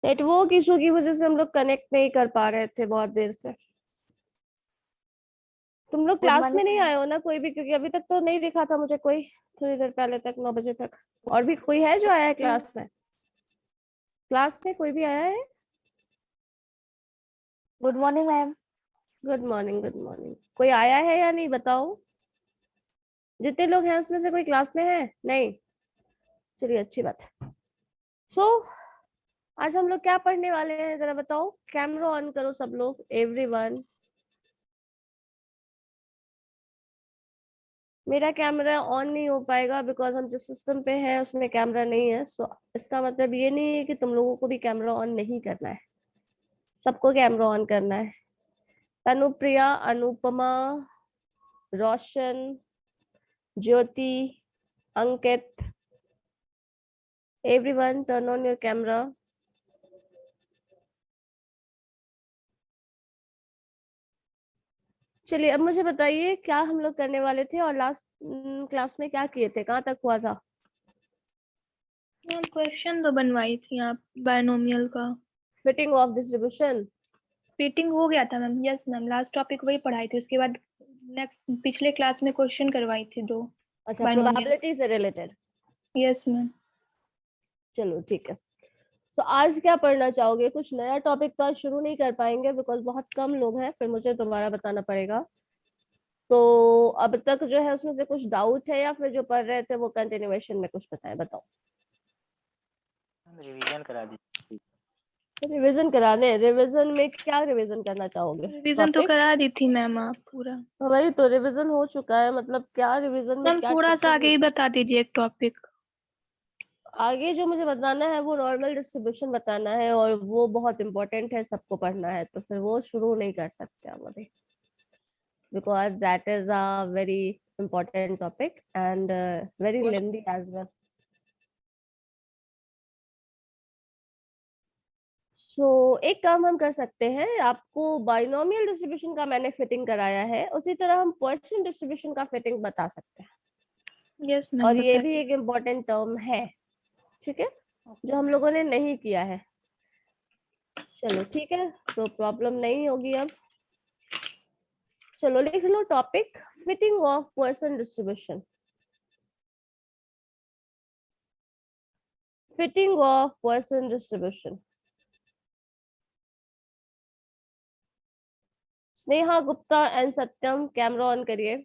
Network issue की वजह से हम लोग कनेक्ट नहीं कर पा रहे थे बहुत देर से। तुम लोग गुड क्लास में मॉर्निंग नहीं मैम। आए हो ना कोई भी? क्योंकि अभी तक तो नहीं दिखा था मुझे कोई, थोड़ी देर पहले तक 9 बजे तक। और भी कोई है जो आया है क्लास में? क्लास में कोई भी आया है? Good morning ma'am. Good morning, good morning. कोई आया है या नहीं बताओ? जितने लोग हैं उसमें से कोई क्लास में है? नहीं? चलिए, अच्छी बात है। सो आज हम लोग क्या पढ़ने वाले हैं जरा बताओ। कैमरा ऑन करो सब लोग, एवरीवन। मेरा कैमरा ऑन नहीं हो पाएगा बिकॉज हम जिस सिस्टम पे हैं उसमें कैमरा नहीं है। सो इसका मतलब ये नहीं है कि तुम लोगों को भी कैमरा ऑन नहीं करना है। सबको कैमरा ऑन करना है। Tanupriya, Anupama, Roshan, Jyoti, Ankit, everyone turn on your camera. चलिए, अब मुझे बताइए क्या हम लोग करने वाले थे और लास्ट क्लास में क्या किए थे, कहाँ तक हुआ था? मैम क्वेश्चन तो बनवाई थी आप बायनोमियल का। Fitting of distribution. फिटिंग हो गया था ma'am. Yes ma'am, last topic वही पढ़ाई थी। उसके बाद नेक्स्ट पिछले क्लास में क्वेश्चन करवाई थी 2 अच्छा, बायनोमियल। प्रोबेबिलिटी से रिलेटेड। Yes ma'am. चलो ठीक है। तो आज क्या पढ़ना चाहोगे? कुछ नया टॉपिक तो आज शुरू नहीं कर पाएंगे बिकॉज बहुत कम लोग हैं, फिर मुझे दोबारा बताना पड़ेगा। तो अब तक जो है उसमें से कुछ डाउट है या फिर जो पढ़ रहे थे वो कंटिन्यूएशन में कुछ बताएं, बताओ। रिवीजन करा दीजिए। रिवीजन कराने? रिवीजन में क्या रिवीजन करना चाहोगे? रिवीजन तो टॉपिक? करा दी थी मैम आप पूरा। वही तो, रिवीजन हो चुका है, मतलब क्या रिवीजन में मैम क्या थोड़ा सा आगे टोटल? ही बता दीजिए एक टॉपिक। आगे जो मुझे बताना है वो नॉर्मल डिस्ट्रीब्यूशन बताना है और वो बहुत इंपॉर्टेंट है, सबको पढ़ना है, तो फिर वो शुरू नहीं कर सकते हम अभी because that is a very important topic and very lengthy as well. So एक काम हम कर सकते हैं, आपको बाइनोमियल डिस्ट्रीब्यूशन का मैंने फिटिंग कराया है, उसी तरह हम पर्शियन डिस्ट्रीब्यूशन का फिटिंग बता सकते हैं। यस मैम और ये भी बताइए। एक इम्पोर्टेंट टर्म है, ठीक है, जो हम लोगों ने नहीं किया है। चलो ठीक है, तो प्रॉब्लम नहीं होगी अब। चलो लिख लो topic, fitting of Poisson distribution. Fitting of Poisson distribution. Sneha Gupta and Satyam, camera on करिए।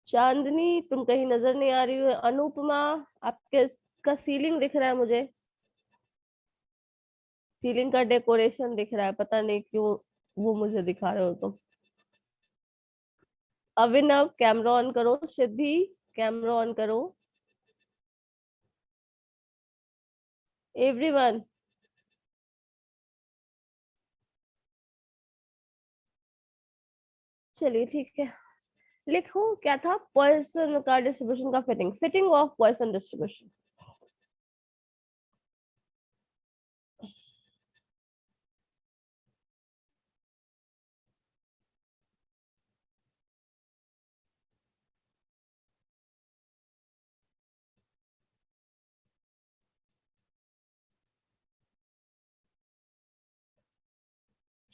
चांदनी तुम कहीं नजर नहीं आ रही हो। अनुपमा, आपके का सीलिंग दिख रहा है मुझे, सीलिंग का डेकोरेशन दिख रहा है, पता नहीं क्यों वो मुझे दिखा रहे हो तुम। अभिनव कैमरा ऑन करो। सिद्धि कैमरा ऑन करो। एवरीवन। चलिए ठीक है, लिखो क्या था पॉइसन का डिस्ट्रीब्यूशन का fitting, fitting of Poisson distribution.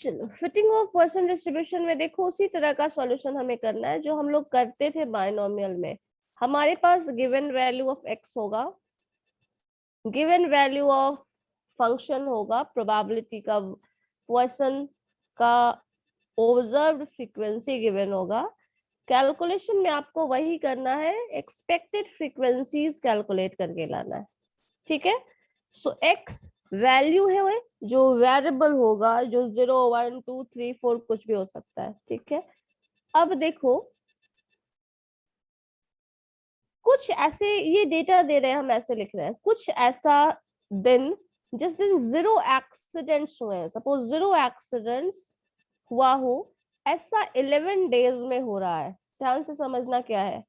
चलो, फिटिंग ऑफ पर्सन डिस्ट्रीब्यूशन में देखो उसी तरह का सॉल्यूशन हमें करना है जो हम लोग करते थे बाइनोमियल में। हमारे पास गिवन वैल्यू ऑफ एक्स होगा, गिवन वैल्यू ऑफ फंक्शन होगा, प्रोबेबिलिटी का, पॉइसन का ऑब्जर्व्ड फ्रीक्वेंसी गिवन होगा। कैलकुलेशन में आपको वही करना है, एक्सपेक्टेड फ्रीक्वेंसीज कैलकुलेट करके लाना है, ठीक है। सो एक्स वैल्यू है वो जो वेरिएबल होगा, जो 0 1 2 3 4 कुछ भी हो सकता है, ठीक है। अब देखो कुछ ऐसे ये डेटा दे रहे हैं, हम ऐसे लिख रहे हैं कुछ ऐसा दिन जिस दिन 0 एक्सीडेंट्स हुए हैं, सपोज 0 एक्सीडेंट्स हुआ हो, ऐसा 11 डेज में हो रहा है। ध्यान से समझना क्या है,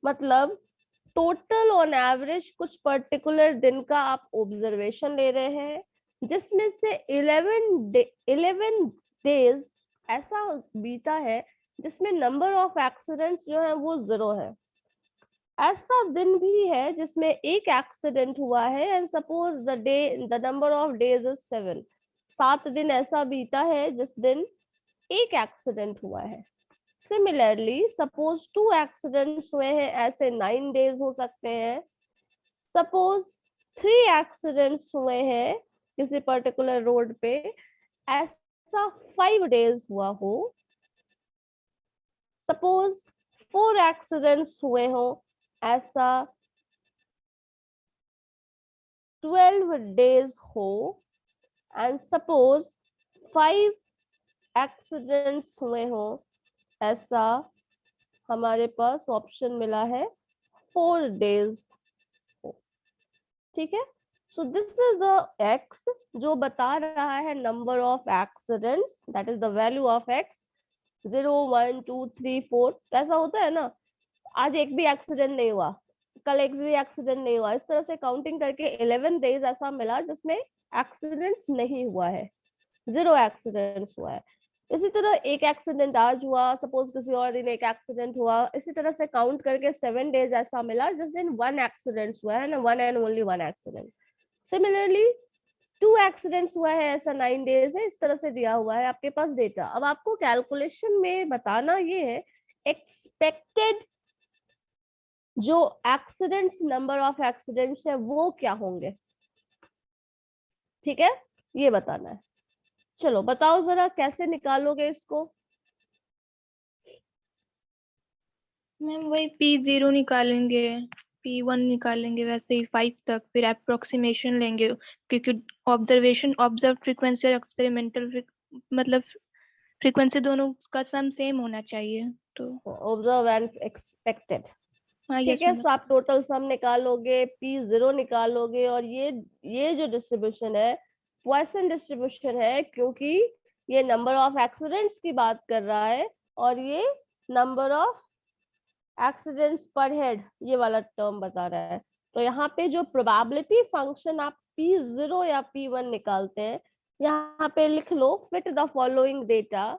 मतलब टोटल ऑन एवरेज कुछ पर्टिकुलर दिन का आप ऑब्जर्वेशन ले रहे हैं जिसमें से 11 डेज ऐसा बीता है जिसमें नंबर ऑफ एक्सीडेंट्स जो है वो 0 है। ऐसा दिन भी है जिसमें एक एक्सीडेंट हुआ है and suppose the number of days is 7। 7 दिन ऐसा बीता है जिस दिन एक एक्सीडेंट हुआ है। सिमिलरली सपोज 2 एक्सीडेंट्स हुए हैं, ऐसे 9 डेज हो सकते हैं। सपोज 3 एक्सीडेंट्स हुए हैं किसी पर्टिकुलर रोड पे, ऐसा 5 डेज हुआ हो। सपोज 4 एक्सीडेंट्स हुए हो, ऐसा 12 डेज हो। एंड सपोज 5 एक्सीडेंट्स हुए हो, ऐसा हमारे पास ऑप्शन मिला है 4 डेज हो। ठीक है, so this is the x जो बता रहा है number of accidents, that is the value of x. 0 1 2 3 4 ऐसा होता है ना, आज एक भी एक्सीडेंट नहीं हुआ, कल एक भी एक्सीडेंट नहीं हुआ, इस तरह से काउंटिंग करके 11 डेज ऐसा मिला जिसमें एक्सीडेंट्स नहीं हुआ है, 0 एक्सीडेंट्स हुआ है। इसी तरह एक एक्सीडेंट आज हुआ, सपोज किसी और दिन एक एक्सीडेंट हुआ, इसी तरह से काउंट करके 7 डेज ऐसा मिला जिस दिन 1 एक्सीडेंट हुआ है ना, 1 and only 1 accident. Similarly 2 accidents हुआ है, ऐसा 9 डेज है। इस तरह से दिया हुआ है आपके पास डेटा। अब आपको कैलकुलेशन में बताना ये है एक्सपेक्टेड जो एक्सीडेंट्स, नंबर ऑफ एक्सीडेंट्स है वो क्या होंगे। ठीक है, ये बताना है। चलो बताओ जरा कैसे निकालोगे इसको। मैम वही P0 निकालेंगे, P1 निकालेंगे, वैसे ही 5 तक, फिर अप्रोक्सीमेशन लेंगे, क्योंकि ऑब्जर्व फ्रीक्वेंसी और एक्सपेरिमेंटल मतलब फ्रीक्वेंसी दोनों का सम सेम होना चाहिए। तो ऑब्जर्व एंड एक्सपेक्टेड। हाँ, ठीक यस है, मैम। सो आप टोटल सम निकालोगे, P0 निकालोगे, और ये जो डिस्ट्रीब्यूशन है पॉइसन डिस्ट्रीब्यूशन है, क्योंकि ये नंबर ऑफ एक्सीडेंट्स की बात कर रहा है और ये नंबर ऑफ एक्सीडेंट्स पर हेड ये वाला टर्म बता रहा है। तो यहाँ पे जो प्रोबेबिलिटी फंक्शन आप P0 या P1 निकालते हैं, यहाँ पे लिख लो fit the following data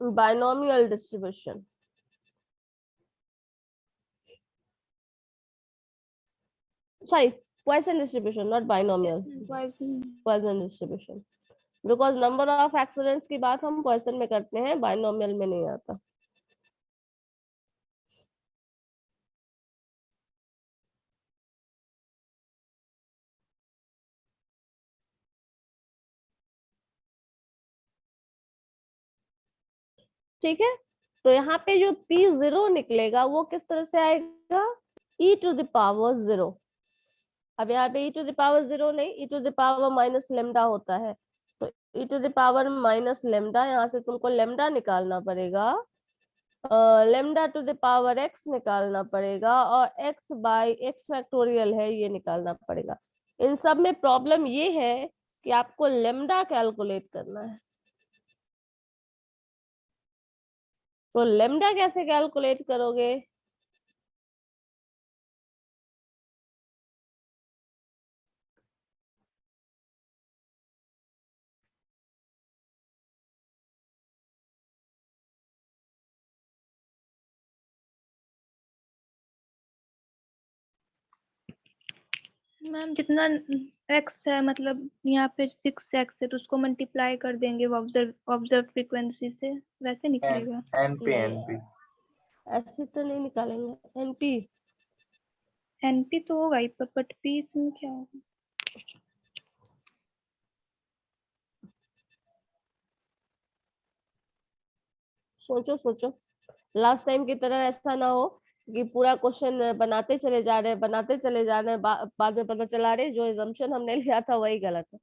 binomial distribution. Sorry, Poisson distribution, not binomial. Poisson distribution. Because number of accidents की बात हम Poisson में करते हैं, binomial में नहीं आता। ठीक है, तो यहाँ पे जो P0 निकलेगा वो किस तरह से आएगा, e to the power 0। अब यहाँ पे e to the power 0 नहीं, e to the power minus lambda होता है, तो e to the power minus lambda, यहाँ से तुमको लेमडा निकालना पड़ेगा, lambda two the power x निकालना पड़ेगा, और एक्स बाई एक्स फैक्टोरियल है ये निकालना पड़ेगा। इन सब में प्रॉब्लम ये है कि आपको लेमडा कैलकुलेट करना है। तो लेमडा कैसे कैलकुलेट करोगे, मैम जितना x है, मतलब यहाँ पे 6x है, तो उसको मल्टीप्लाई कर देंगे ऑब्जर्व फ्रीक्वेंसी से, वैसे निकलेगा। नहीं ऐसे तो नहीं निकालेंगे, एनपी एनपी तो होगा ही, बट पी इसमें क्या होगा। सोचो सोचो, लास्ट टाइम की तरह ऐसा ना हो कि पूरा क्वेश्चन बनाते चले जा रहे हैं, बनाते चले जा रहे हैं, बाद में पता चला रहे जो assumption हमने लिया था वही गलत है।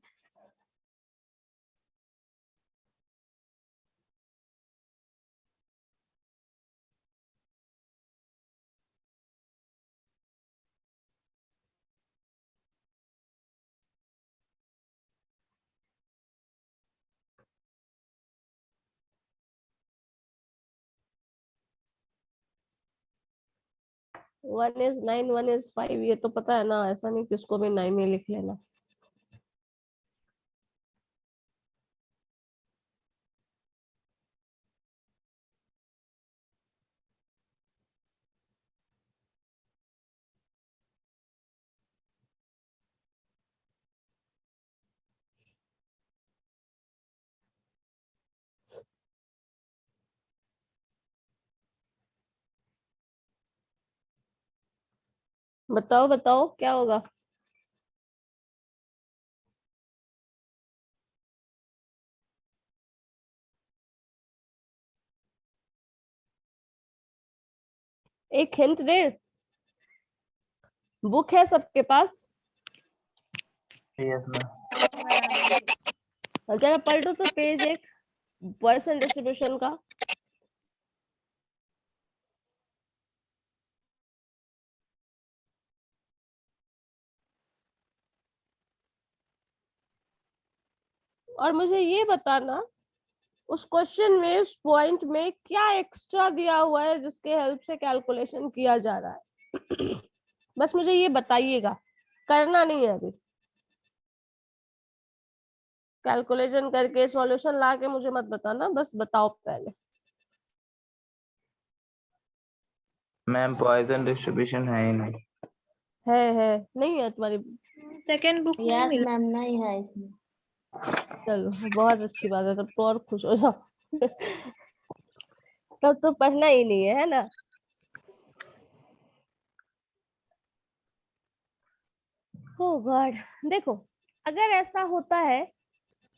1 is 9, 1 is 5, ये तो पता है ना, ऐसा नहीं किसको भी 9 ही लिख लेना। बताओ बताओ क्या होगा। एक हिंट दे, बुक है सबके पास? Yes ma'am. जरा पलटो तो पेज एक, पॉइसन डिस्ट्रीब्यूशन का। और मुझे ये बताना उस क्वेश्चन में, उस पॉइंट में क्या एक्स्ट्रा दिया हुआ है जिसके हेल्प से कैलकुलेशन किया जा रहा है। बस मुझे ये बताइएगा, करना नहीं है अभी। कैलकुलेशन करके सॉल्यूशन ला के मुझे मत बताना, बस बताओ पहले। मैम पॉइजन डिस्ट्रीब्यूशन है ही नहीं। है नहीं है तुम्हारी? सेकंड बुक में यस मिला। मैम, नहीं है इसमें। चलो बहुत अच्छी बात है, तब तो और खुश हो जाओ। तब तो पढ़ना ही नहीं है ना। ओ गॉड, देखो अगर ऐसा होता है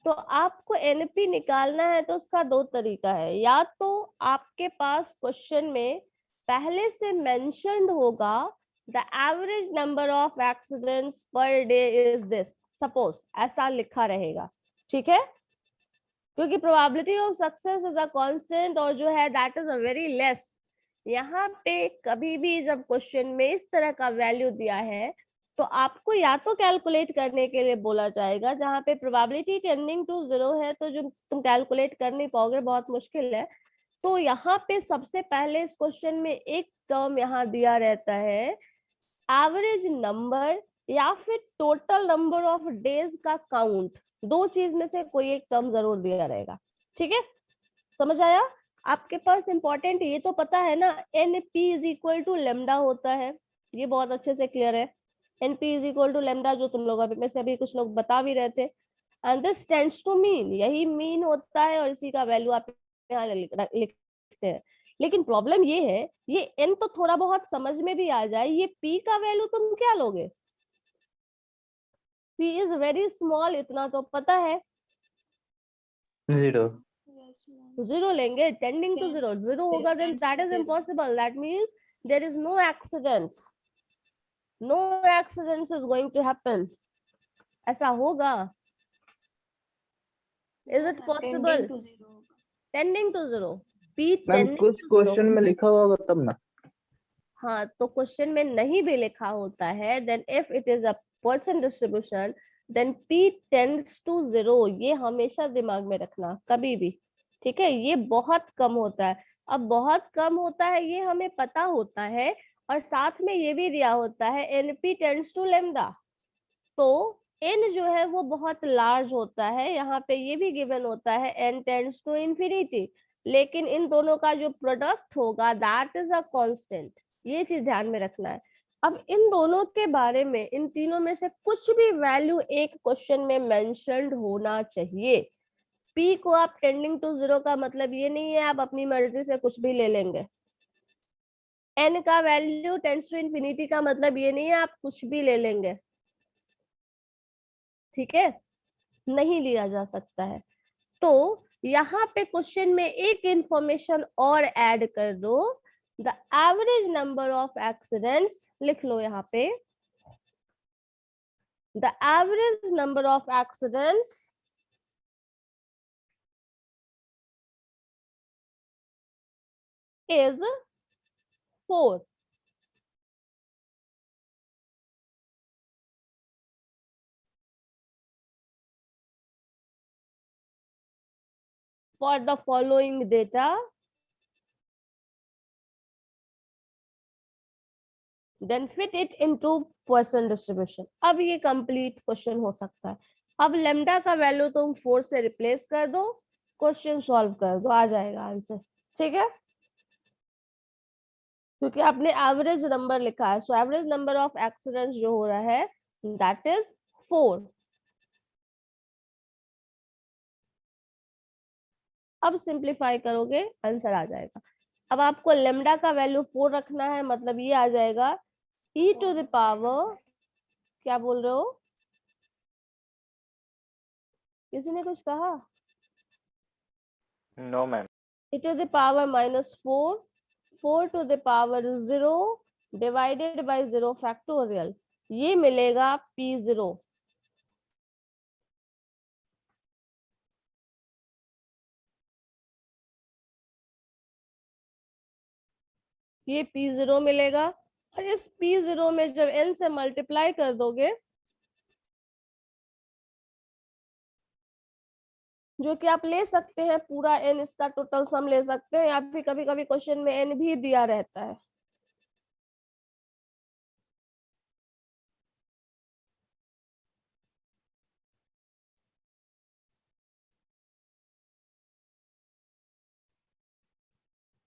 तो आपको एनपी निकालना है तो उसका दो तरीका है। या तो आपके पास क्वेश्चन में पहले से मेंशन्ड होगा the average number of accidents per day is this, suppose ऐसा लिखा रहेगा, ठीक है, क्योंकि probability of success is a constant और जो है that is a very less. यहाँ पे कभी भी जब क्वेश्चन में इस तरह का वैल्यू दिया है तो आपको या तो कैलकुलेट करने के लिए बोला जाएगा, जहाँ पे प्रोबेबिलिटी टेंडिंग टू 0 है तो जो तुम कैलकुलेट कर नहीं पाओगे, बहुत मुश्किल है। तो यहाँ पे सबसे पहले इस क्वेश्चन में एक टर्म यहाँ दिया रहता है एवरेज नंबर या फिर टोटल नंबर ऑफ डेज का काउंट, दो चीज में से कोई एक टर्म जरूर दिया रहेगा, ठीक है। समझ आया? आपके पास इंपॉर्टेंट ये तो पता है ना, NP is equal to lambda होता है, ये बहुत अच्छे से क्लियर है। NP is equal to lambda, जो तुम लोग में से अभी कुछ लोग बता भी रहे थे। And this tends to mean, यही मीन होता है और इसी का वैल्यू आप यहाँ लिखते हैं। लेकिन प्रॉब्लम ये है, ये एन तो थोड़ा बहुत समझ में भी आ जाए, ये पी का वैल्यू तुम क्या लोगे? पी इज वेरी स्मॉल, इतना तो पता है। 0। जीरो लेंगे, टेंडिंग टू जीरो, जीरो होगा then that is impossible, that means there is no accidents, no accidents is going to happen. ऐसा होगा? Is it possible? Tending to zero, P ma'am tending कुछ to question zero. में लिखा होगा तब ना। हाँ, तो क्वेश्चन में नहीं भी लिखा होता है, then if it is a Poisson distribution then p tends to 0, ये हमेशा दिमाग में रखना कभी भी, ठीक है। ये बहुत कम होता है। अब बहुत कम होता है ये हमें पता होता है, और साथ में ये भी दिया होता है np टेंड्स टू लेमडा, तो n जो है वो बहुत लार्ज होता है। यहाँ पे ये भी गिवन होता है n टेंड्स टू इंफिनिटी, लेकिन इन दोनों का जो प्रोडक्ट होगा दैट इज अ कांस्टेंट, ये चीज ध्यान में रखना है। अब इन दोनों के बारे में, इन तीनों में से कुछ भी वैल्यू एक क्वेश्चन में मेंशन्ड होना चाहिए। p को आप टेंडिंग टू 0 का मतलब ये नहीं है आप अपनी मर्जी से कुछ भी ले लेंगे। n का वैल्यू टेंड्स टू इंफिनिटी का मतलब ये नहीं है आप कुछ भी ले लेंगे, ठीक है, नहीं लिया जा सकता है। तो यहाँ पे क्वेश्चन में एक इंफॉर्मेशन और ऐड कर दो, the average number of accidents लिख लो यहाँ पे, the average number of accidents is 4। For the following data, then fit it into Poisson distribution। अब ये कंप्लीट क्वेश्चन हो सकता है। अब लेमडा का वैल्यू तुम 4 से रिप्लेस कर दो, क्वेश्चन सॉल्व कर दो, आ जाएगा आंसर, ठीक है, क्योंकि आपने एवरेज नंबर लिखा है। So average number of accidents जो हो रहा है दैट इज 4। अब सिंप्लीफाई करोगे आंसर आ जाएगा। अब आपको लेमडा का वैल्यू 4 रखना है, मतलब ये आ जाएगा e to the power, क्या बोल रहे हो? किसी ने कुछ कहा? No ma'am. e to the power -4, 4 to the power 0 divided by 0 factorial, ये मिलेगा P0। ये P0 मिलेगा और इस P0 में जब n से मल्टीप्लाई कर दोगे, जो कि आप ले सकते हैं पूरा n, इसका टोटल सम ले सकते हैं, या फिर कभी कभी क्वेश्चन में n भी दिया रहता है।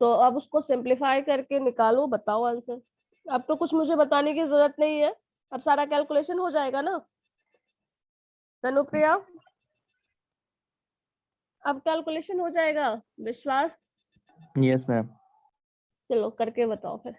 तो अब उसको सिंप्लीफाई करके निकालो, बताओ आंसर। अब तो कुछ मुझे बताने की जरूरत नहीं है, अब सारा कैलकुलेशन हो जाएगा ना तनुप्रिया? अब कैलकुलेशन हो जाएगा, विश्वास? Yes ma'am. चलो करके बताओ फिर।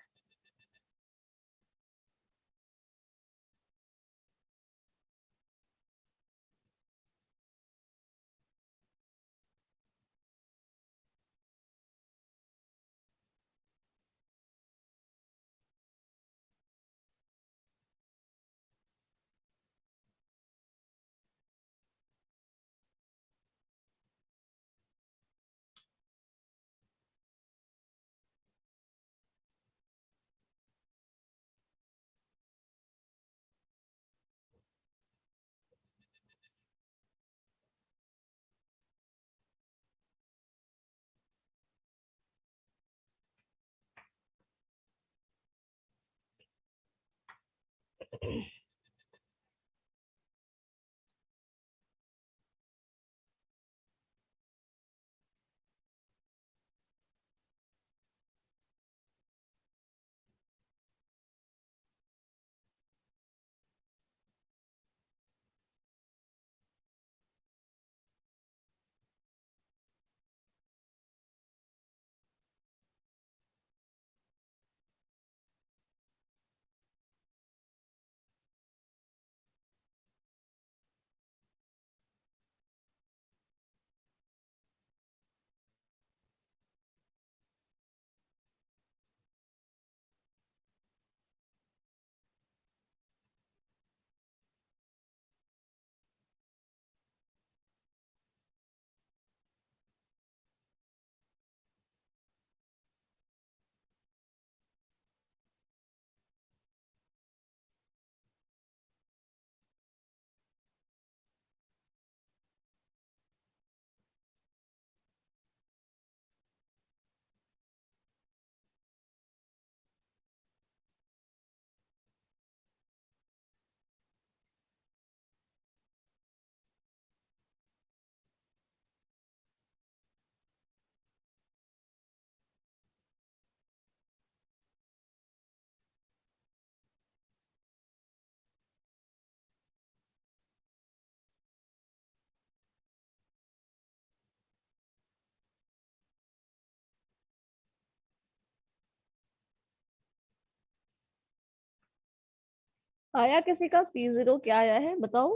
आया किसी का P0 क्या आया है बताओ?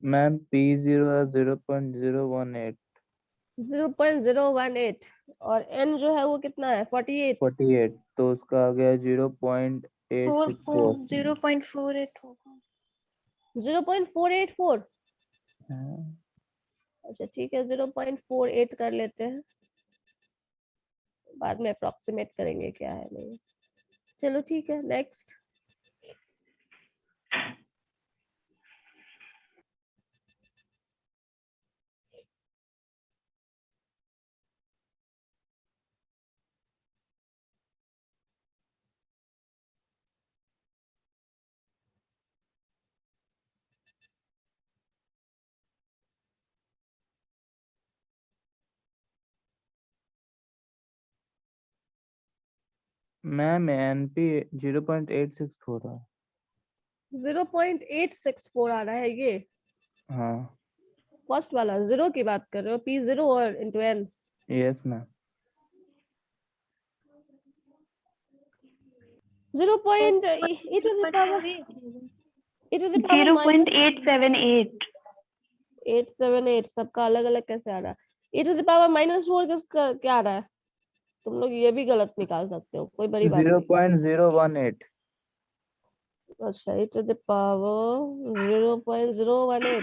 Ma'am P0 0.018। 0.018 और n जो है वो कितना है? 48। 48, तो उसका आ गया 0.864। 0.48 होगा। 0.484। अच्छा ठीक है, 0.48 कर लेते हैं, बाद में अप्रोक्सीमेट करेंगे क्या है नहीं। चलो ठीक है, नेक्स्ट। मैम NP 0.864 है। 0.864 आ रहा है ये? हाँ। फर्स्ट वाला जीरो की बात कर रहे हो? P0 और into n? Yes ma'am. e to the power 0.878 878 सबका अलग अलग कैसे आ रहा है? e to the power -4 किसका क्या आ रहा है? तुम लोग ये भी गलत निकाल सकते हो, कोई बड़ी बात नहीं। 0.018 अच्छा, e to the power 0.018।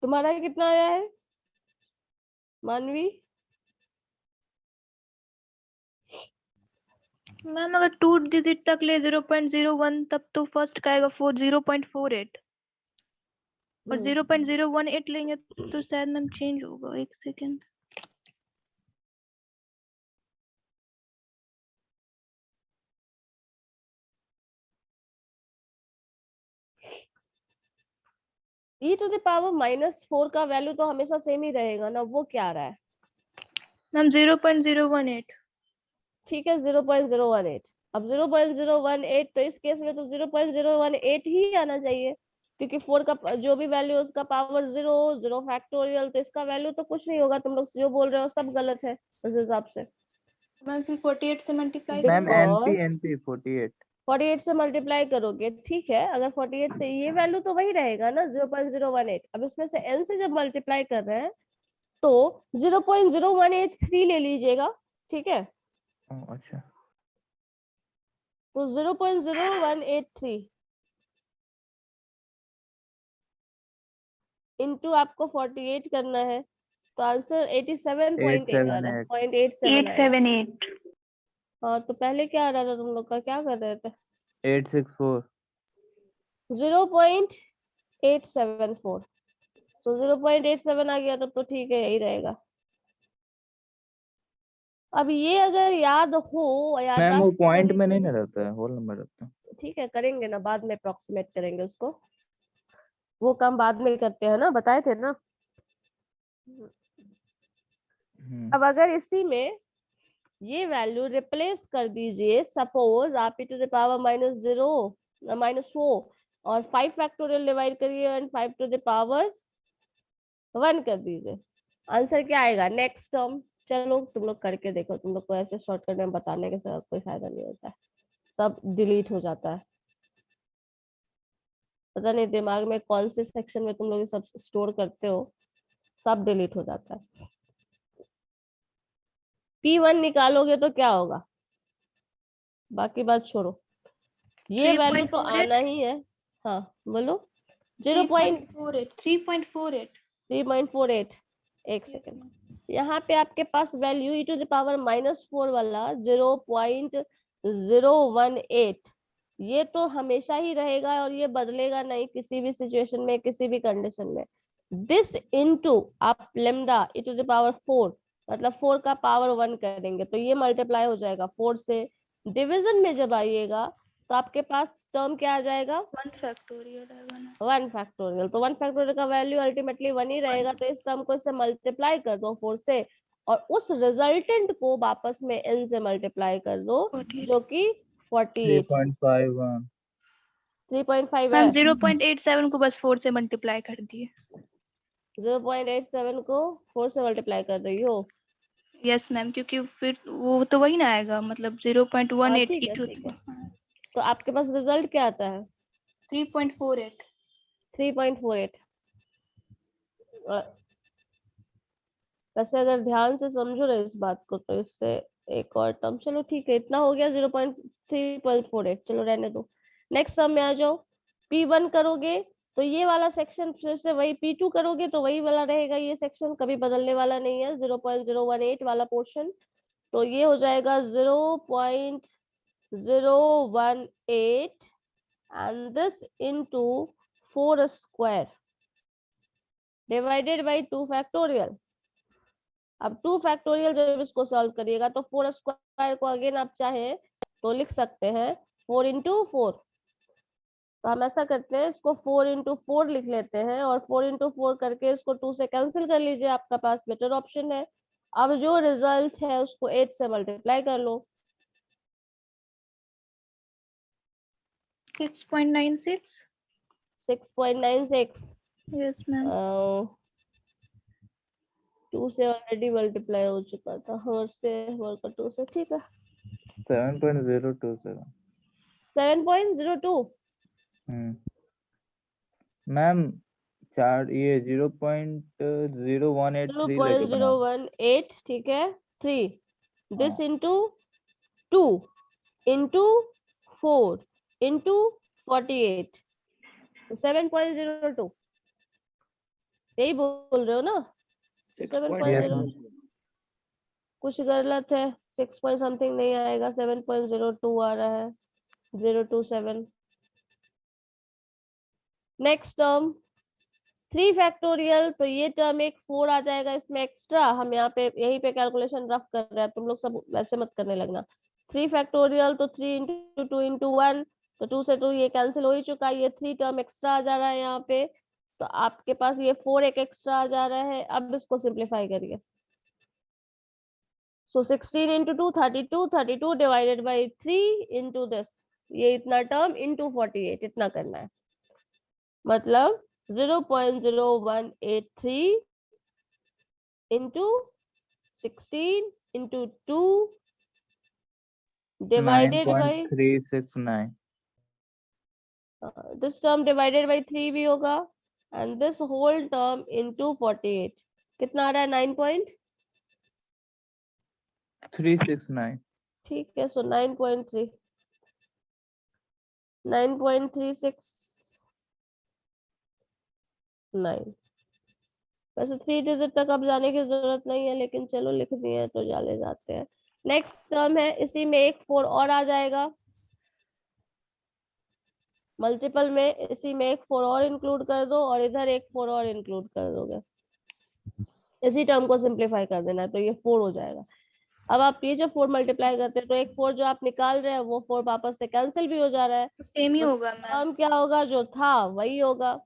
तुम्हारा कितना आया है मानवी? मैम अगर 2 डिजिट तक ले 0.01 तब तो फर्स्ट का आएगा 0.48 और 0.018 लेंगे तो शायद मैम चेंज होगा। एक second. e to the power -4 का वैल्यू तो हमेशा सेम ही रहेगा ना, वो क्या आ रहा है? मैम 0.018। ठीक है 0.018। अब 0.018 तो इस केस में तो 0.018 ही आना चाहिए, क्योंकि 4 का जो भी वैल्यू उसका पावर 0 फैक्टोरियल, तो इसका वैल्यू तो कुछ नहीं होगा। तुम लोग जो बोल रहे हो सब गलत है उस हिसाब से। मैम फिर 48 से मल्टीप्लाई मैम Because NP 48 48 से मल्टीप्लाई करोगे, ठीक है, अगर 48 से ये वैल्यू तो वही रहेगा ना 0.018। अब इसमें से n से जब मल्टीप्लाई कर रहे हैं तो 0.0183 ले लीजिएगा, ठीक है। अच्छा तो 0.0183 इंटू आपको 48 करना है, तो आंसर 87.8 आ रहा है, 0.87 आएगा। 878। हाँ, तो पहले क्या आ रहा था तुम लोग का, क्या कर रहे थे? 864 0.874। तो 0.87 आ गया तो ठीक है, यही रहेगा। अब ये अगर याद हो, मैम याददाश्त वो पॉइंट होनी में नहीं चाहिए। ना रहता है, होल नंबर रहता है। ठीक है, करेंगे ना, बाद में अप्रोक्सीमेट करेंगे उसको, वो काम बाद में करते हैं ना, बताए थे ना। अब अगर इसी में ये वैल्यू रिप्लेस कर दीजिए, सपोज आप e to the power -0 और 5 फैक्टोरियल डिवाइड करिए एंड 5 to the power 1 कर दीजिए, आंसर क्या आएगा? Next term. चलो तुम लोग करके देखो, तुम लोग को ऐसे शॉर्टकट में बताने के साथ कोई फायदा नहीं होता है, सब डिलीट हो जाता है। पता नहीं दिमाग में कौन से सेक्शन में तुम लोग ये सब स्टोर करते हो, सब डिलीट हो जाता है। P1 निकालोगे तो क्या होगा, बाकी बात छोड़ो, ये वैल्यू तो आना ही है। हाँ बोलो। 3.48। एक सेकेंड, यहाँ पे आपके पास value e to the power -4 वाला 0.018, ये तो हमेशा ही रहेगा और ये बदलेगा नहीं किसी भी सिचुएशन में, किसी भी कंडीशन में। दिस इनटू आप lambda e to the power 4, मतलब 4 का पावर 1 करेंगे तो ये मल्टीप्लाई हो जाएगा 4 से। डिवीजन में जब आइएगा तो आपके पास टर्म क्या आ जाएगा? 1 फैक्टोरियल आएगा ना। 1 फैक्टोरियल, तो 1 फैक्टोरियल का वैल्यू अल्टीमेटली 1 ही रहेगा, तो इस टर्म को इससे मल्टीप्लाई कर दो 4 से, और उस रिजल्टेंट को वापस में n से मल्टीप्लाई कर दो, 48। जो कि 48 3.51 3.5 मैम है। 0.87 को बस 4 से मल्टीप्लाई कर दिए। 0.87 को 4 से मल्टीप्लाई कर रही हो? यस मैम, क्योंकि फिर वो तो वही ना आएगा, मतलब हाँ 0.18 ठीक है ठीक है, तो आपके पास रिजल्ट क्या आता है? 3.48। 3.48। वैसे अगर ध्यान से समझो ना इस बात को तो इससे एक और टर्म, चलो ठीक है, इतना हो गया 0.348, चलो रहने दो। नेक्स्ट टर्म में आ जाओ। P1 करोगे तो ये वाला सेक्शन फिर से वही, P2 करोगे तो वही वाला रहेगा, ये सेक्शन कभी बदलने वाला नहीं है, 0.018 वाला पोर्शन। तो ये हो जाएगा 0.018 and this into 4 square divided by 2 factorial. अब 2 फैक्टोरियल जब इसको सॉल्व करिएगा तो 4 स्क्वायर को अगेन आप चाहे तो लिख सकते हैं 4 into 4, तो हम ऐसा करते हैं, इसको 4 into 4 लिख लेते हैं और 4 into 4 करके इसको 2 से कैंसिल कर लीजिए, आपका पास बेटर ऑप्शन है। अब जो रिजल्ट है उसको 8 से मल्टीप्लाई कर लो। 6.96. 6.96। Yes, ma'am. 2 से ऑलरेडी मल्टीप्लाई हो चुका था, हर से हर का 2 से, ठीक है। 7.027। 7.02। मैम ये 0.0183 लेके बना। 0.018, ठीक है। 3 दिस इंटू 2 इंटू 4 इंटू 48, 7.02 यही बोल रहे हो ना? 7.0 कुछ गलत है, 6 पॉइंट समथिंग नहीं आएगा, 7.02 आ रहा है, 027। नेक्स्ट टर्म 3 फैक्टोरियल, तो ये टर्म एक 4 आ जाएगा इसमें एक्स्ट्रा। हम यहाँ पे यहीं पे कैलकुलेशन रफ कर रहे हैं, तुम लोग सब वैसे मत करने लगना। 3 फैक्टोरियल तो 3 into 2 into 1, तो 2 से 2 ये कैंसिल हो ही चुका है, ये 3 टर्म एक्स्ट्रा आ जा रहा है यहाँ पे, तो आपके पास ये 4 एक एक्स्ट्रा आ जा रहा है। अब इसको सिंप्लीफाई करिए। सो 16 into 2 32, 32 divided by 3 into this, ये इतना टर्म into 48, इतना करना है। मतलब 0.0183 into 16 into 2 divided by 9.369। this term divided by 3 भी होगा, and this whole term into 48, कितना आ रहा है? 9.369। ठीक है। सो 9.3 9.369। वैसे 3 डिजिट तक अब जाने की जरूरत नहीं है, लेकिन चलो लिख दिए तो जाले जाते हैं। नेक्स्ट टर्म है, इसी में एक 4 और आ जाएगा मल्टीपल में, इसी में एक 4 और इंक्लूड कर दो और इधर एक 4 और इंक्लूड कर दोगे, इसी टर्म को सिंप्लीफाई कर देना, तो ये 4 हो जाएगा। अब आप ये जो 4 मल्टीप्लाई करते हैं तो एक 4 जो आप निकाल रहे हैं वो 4 वापस से कैंसिल भी हो जा रहा है, सेम ही तो होगा मैम। टर्म क्या होगा? जो था वही होगा,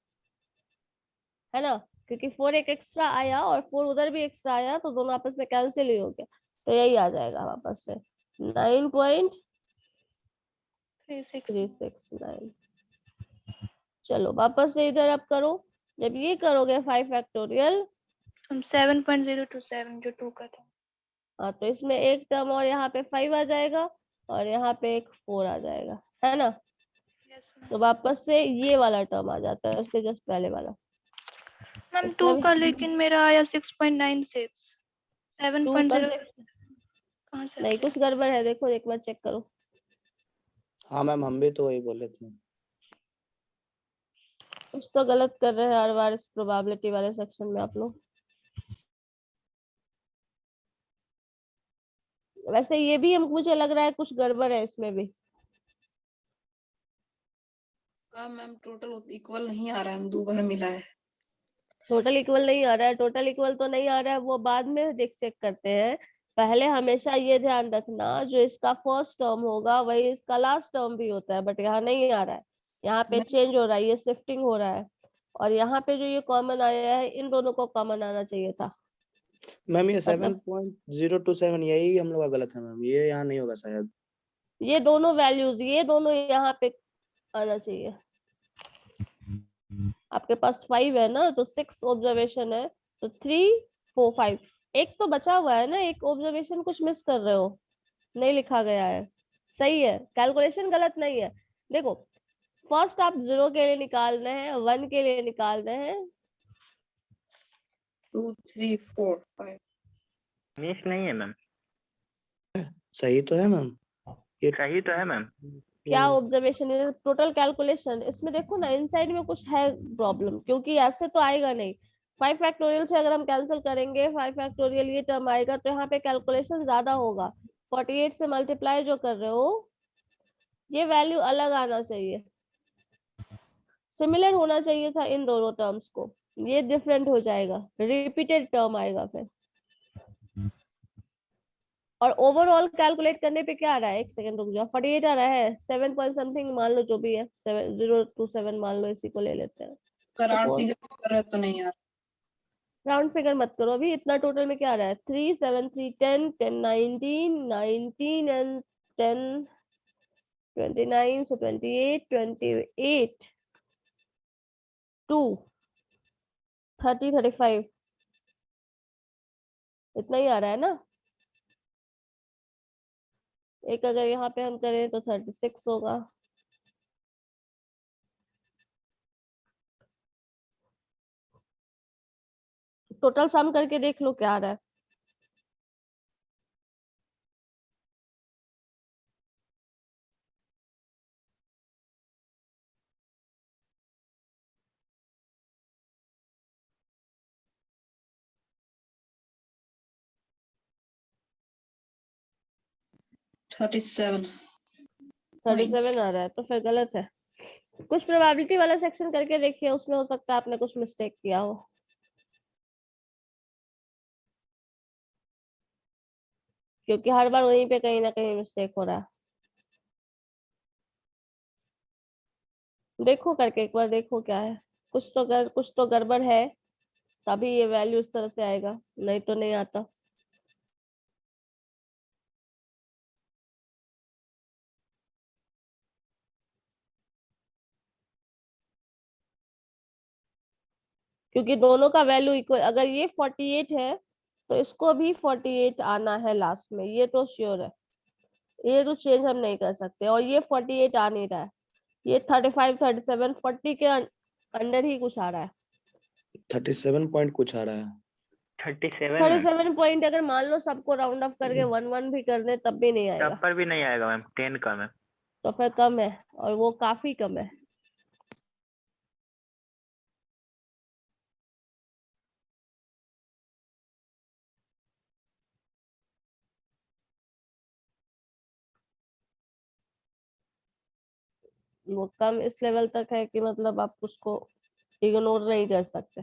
है ना? क्योंकि 4 एक एक्स्ट्रा आया और 4 उधर भी एक्स्ट्रा आया, तो दोनों आपस में कैंसिल ही हो गया, तो यही आ जाएगा वापस से 9.369। चलो वापस से इधर अब करो, जब ये करोगे 5 फैक्टोरियल, 7.027 जो 2 का था। हाँ, तो इसमें एक टर्म और यहाँ पे 5 आ जाएगा और यहाँ पे एक 4 आ जाएगा, है ना? Yes, ma'am. तो वापस से ये वाला टर्म आ जाता है, उसके जस्ट पहले वाला। मैम इसमें 2 भी का लेकिन मेरा आया 6.96। 2 का 7.0 कहाँ से आ नहीं, गया? कुछ गड़बड़ है, देखो एक बार चेक करो। हाँ मैम, हम भी तो वही बोले थे। कुछ तो गलत कर रहे हैं हर बार इस प्रोबेबिलिटी वाले सेक्शन में आप लोग। वैसे ये भी हम, मुझे लग रहा है कुछ गड़बड़ है इसमें भी। हाँ मैम, टोटल इक्वल नहीं आ रहा है, हम 2 बार मिला है। टोटल इक्वल नहीं आ रहा है, टोटल इक्वल तो नहीं आ रहा है, वो बाद में देख चेक करते हैं। पहले हमेशा ये ध्यान रखना, जो इसका फर्स्ट टर्म होगा वही इसका लास्ट टर्म भी होता है, बट यहाँ नहीं आ रहा है, यहाँ पे चेंज हो रहा है, ये शिफ्टिंग हो रहा है, और यहाँ पे जो ये कॉमन आया है, इन दोनों को कॉमन आना चाहिए था। मैम ये मतलब 7.027 यही हम लोग का गलत है मैम, ये यहाँ नहीं होगा शायद। ये दोनों वैल्यूज, ये दोनों यहाँ पे आना चाहिए। आपके पास 5 है ना, तो 6 ऑब्जर्वेशन है, तो 3 4 5, एक तो बचा हुआ है ना, एक ऑब्जर्वेशन कुछ मिस कर रहे हो, नहीं लिखा गया है। सही है, कैलकुलेशन गलत नहीं है। देखो फर्स्ट आप 0 के लिए निकालने हैं, 1 के लिए निकालने हैं। 2 3 4 5 मिस नहीं है मैम, सही तो है मैम, ये सही तो है मैम। क्या ऑब्जर्वेशन है? टोटल कैलकुलेशन, इसमें देखो ना इनसाइड में कुछ है प्रॉब्लम, क्योंकि ऐसे तो आएगा नहीं। 5 फैक्टोरियल से अगर हम कैंसिल करेंगे 5 फैक्टोरियल ये टर्म आएगा, तो यहाँ पे कैलकुलेशन ज्यादा होगा। 48 से मल्टीप्लाई जो कर रहे हो, ये वैल्यू अलग आना चाहिए, सिमिलर होना चाहिए था इन दोनों टर्म्स को, ये डिफरेंट हो जाएगा, रिपीटेड टर्म आएगा फिर। और ओवरऑल कैलकुलेट करने पे क्या आ रहा है, एक सेकंड रुक जाओ, 48 आ रहा है, 7 पॉइंट समथिंग मान लो, जो भी है 7027 मान लो, इसी को ले लेते हैं। राउंड Suppose- फिगर कर रहे तो नहीं यार, राउंड फिगर मत करो अभी, इतना टोटल में क्या आ रहा है, 3 7 3 10 10 19 19 एंड 10 29, so 28 28 2 30 35, इतना ही आ रहा है ना। एक अगर यहाँ पे हम करें तो 36 होगा। टोटल सम करके देख लो क्या आ रहा है। थर्टी सेवन 37 आ रहा है, तो फिर गलत है। कुछ प्रोबेबिलिटी वाला सेक्शन करके देखिए, उसमें हो सकता है आपने कुछ मिस्टेक किया हो। क्योंकि हर बार वहीं पे कहीं ना कहीं मिस्टेक हो रहा है। देखो करके एक बार देखो क्या है, कुछ तो गड़बड़ है, तभी ये वैल्यू इस तरह से आएगा, नहीं तो नहीं आता। क्योंकि दोनों का वैल्यू इक्वल, अगर ये 48 है तो इसको भी 48 आना है लास्ट में, ये तो श्योर है, ये तो चेंज हम नहीं कर सकते। और ये 48 आ नहीं रहा है, ये 35 37 40 के अंडर ही कुछ आ रहा है। 37 पॉइंट कुछ आ रहा है। 37 है। 37 पॉइंट अगर मान लो सबको राउंड ऑफ करके 1 1 भी कर दे तब भी नहीं आएगा, तब पर भी नहीं आएगा मैम, 10 कम है। तो फिर कम है, और वो काफी कम है। वो कम इस लेवल तक है कि मतलब आप उसको इग्नोर नहीं कर सकते।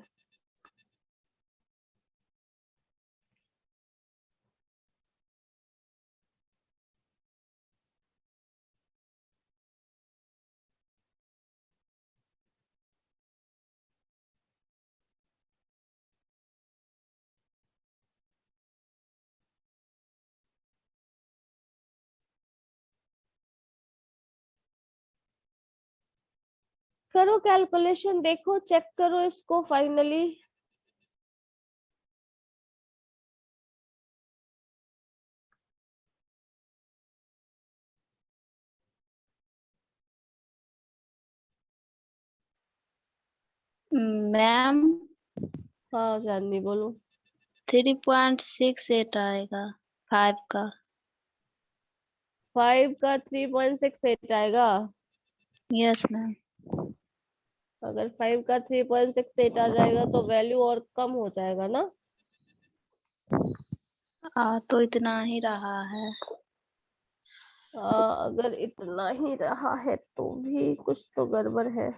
करो कैलकुलेशन, देखो चेक करो इसको फाइनली। मैम हाँ जानवी बोलो। 3.68 आएगा 5 का। 5 का 3.68 आएगा। Yes ma'am. अगर 5 का 3.68 आ जाएगा तो वैल्यू और कम हो जाएगा ना। तो इतना ही रहा है। अगर इतना ही रहा है तो भी कुछ तो गड़बड़ है।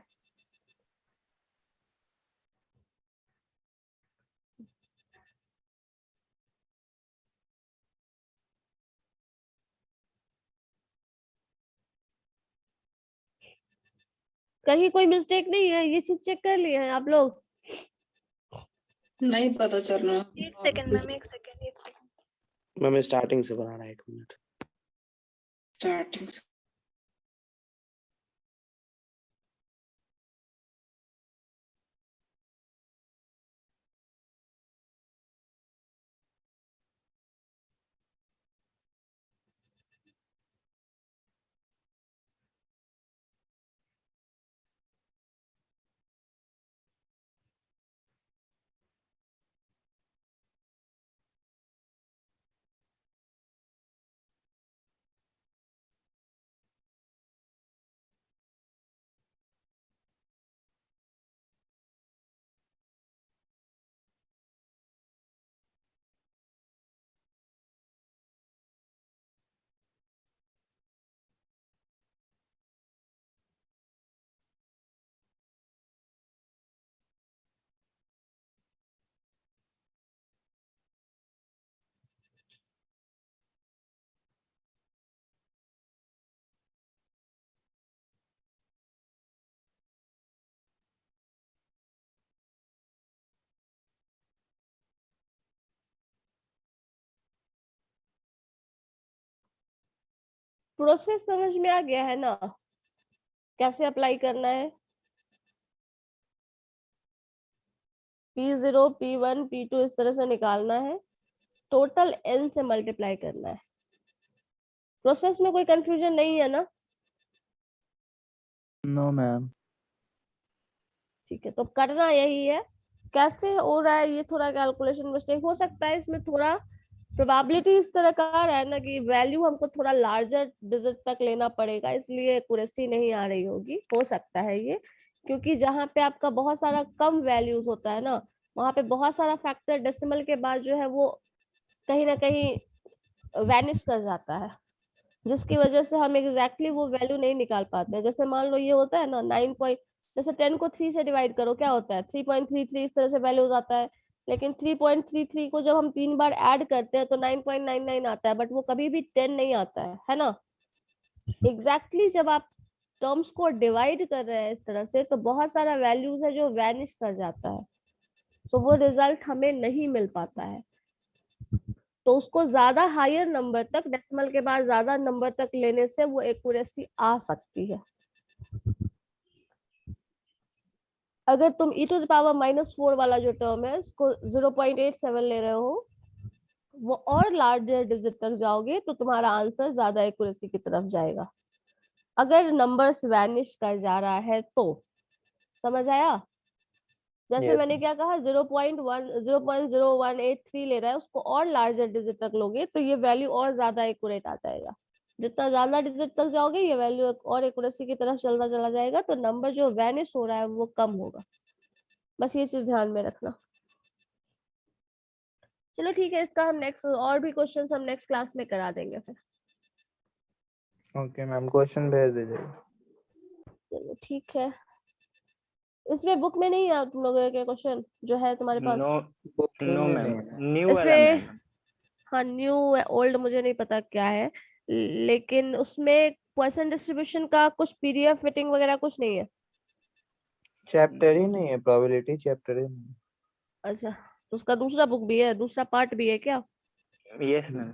कहीं कोई मिस्टेक नहीं है, ये चीज चेक कर लिए हैं आप लोग। नहीं पता चल रहा। एक सेकंड मैम, एक सेकंड। मैं स्टार्टिंग से बनाना है, 1 मिनट। स्टार्टिंग प्रोसेस समझ में आ गया है ना, कैसे अप्लाई करना है? P0, P1, P2 इस तरह से निकालना है, टोटल n से मल्टीप्लाई करना है। प्रोसेस में कोई कंफ्यूजन नहीं है ना? No ma'am. ठीक है, तो करना यही है। कैसे हो रहा है ये, थोड़ा कैलकुलेशन मिस्टेक हो सकता है इसमें, थोड़ा प्रोबेबिलिटी इस तरह का आ रहा है ना कि वैल्यू हमको थोड़ा लार्जर डिजिट तक लेना पड़ेगा, इसलिए एक्यूरेसी नहीं आ रही होगी, हो सकता है ये, क्योंकि जहाँ पे आपका बहुत सारा कम वैल्यूज होता है ना, वहाँ पे बहुत सारा फैक्टर डेसिमल के बाद जो है वो कहीं ना कहीं वैनिश कर जाता है, जिसकी वजह से हम एग्जैक्टली वो वैल्यू नहीं निकाल पाते हैं। जैसे मान लो ये होता है ना 9 पॉइंट, जैसे 10 को 3 से डिवाइड करो क्या होता है 3.33, इस तरह से वैल्यूज आता है, लेकिन 3.33 को जब हम 3 बार ऐड करते हैं तो 9.99 आता है, बट वो कभी भी 10 नहीं आता है ना? एग्जैक्टली जब आप टर्म्स को डिवाइड कर रहे हैं इस तरह से, तो बहुत सारा वैल्यूज है जो वैनिश कर जाता है, तो वो रिजल्ट हमें नहीं मिल पाता है। तो उसको ज्यादा हायर नंबर तक, डेसिमल के बाद ज्यादा नंबर तक लेने से वो एक्यूरेसी आ सकती है। अगर तुम e⁻⁻4 वाला जो टर्म है उसको 0.87 ले रहे हो, वो और लार्जर डिजिट तक जाओगे तो तुम्हारा आंसर ज्यादा एक्यूरेसी की तरफ जाएगा, अगर नंबर्स वैनिश कर जा रहा है तो। समझ आया? जैसे Yes, मैंने क्या कहा, 0.0183 ले रहा है, उसको और लार्जर डिजिट तक लोगे तो ये वैल्यू और ज्यादा एक्यूरेट आ जाएगा। जितना ज्यादा डिजिट तक जाओगे ये वैल्यू और एक्यूरेसी की तरफ चलता चला जाएगा, तो नंबर जो वैनिश हो रहा है वो कम होगा। बस ये चीज ध्यान में रखना। चलो ठीक है, इसका हम नेक्स्ट और भी क्वेश्चंस हम नेक्स्ट क्लास में करा देंगे फिर। ओके मैम, क्वेश्चन भेज दीजिए। चलो ठीक है, इसमें बुक में नहीं है तुम लोगों के क्वेश्चन जो है तुम्हारे पास? नो, booking नो में मैम, नहीं है। न्यू वाला इसमें मैम। हाँ, न्यू ओल्ड मुझे नहीं पता क्या है, लेकिन उसमें क्वेश्चन डिस्ट्रीब्यूशन का कुछ पीडीएफ फिटिंग वगैरह कुछ नहीं है? चैप्टर ही नहीं है, प्रोबेबिलिटी चैप्टर ही नहीं। अच्छा, तो उसका दूसरा बुक भी है, दूसरा पार्ट भी है क्या? Yes ma'am.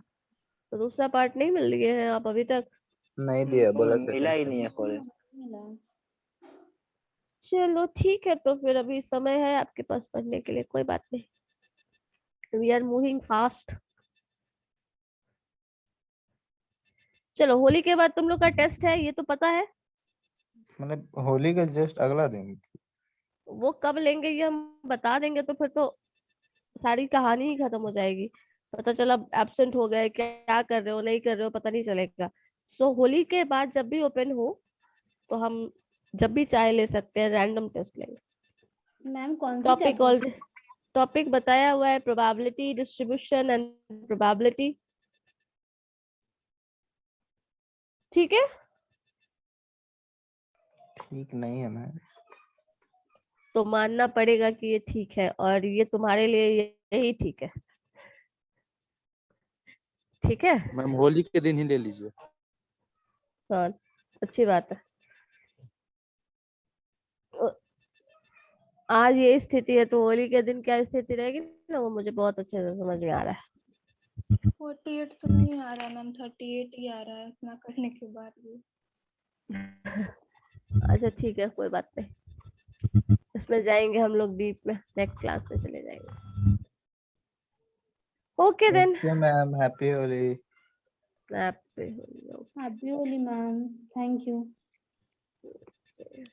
तो दूसरा पार्ट नहीं मिल लिए हैं आप अभी तक? नहीं दिया, बोला मिला ही नहीं है फॉर चलो ठीक है, तो फिर अभी समय है आपके पास पढ़ने के लिए, कोई बात नहीं, वी आर मूविंग फास्ट। चलो, होली के बाद तुम लोग का टेस्ट है, ये तो पता है। मतलब होली का जस्ट अगला दिन। वो कब लेंगे ये हम बता देंगे तो फिर तो सारी कहानी ही खत्म हो जाएगी, पता चला एब्सेंट हो गए, क्या कर रहे हो नहीं कर रहे हो पता नहीं चलेगा। सो होली के बाद जब भी ओपन हो तो हम जब भी चाहे ले सकते हैं, रैंडम टेस्ट लेंगे। मैम कौन सी टॉपिक चैप्टर? ऑल टॉपिक बताया हुआ है, प्रोबेबिलिटी डिस्ट्रीब्यूशन एंड प्रोबेबिलिटी। ठीक है, ठीक नहीं है मैम। तो मानना पड़ेगा कि ये ठीक है, और ये तुम्हारे लिए यही ठीक है। ठीक है, मैम होली के दिन ही ले लीजिए। हाँ, अच्छी बात है। आज ये स्थिति है तो होली के दिन क्या स्थिति रहेगी ना, वो मुझे बहुत अच्छे से समझ में आ रहा है। 48 तो नहीं आ रहा मैम, 38 ही आ रहा है इतना करने के बाद भी। अच्छा ठीक है, कोई बात नहीं, इसमें जाएंगे हम लोग डीप में, नेक्स्ट क्लास में चले जाएंगे। Okay then, ma'am, happy Holi. Happy Holi ma'am, thank you.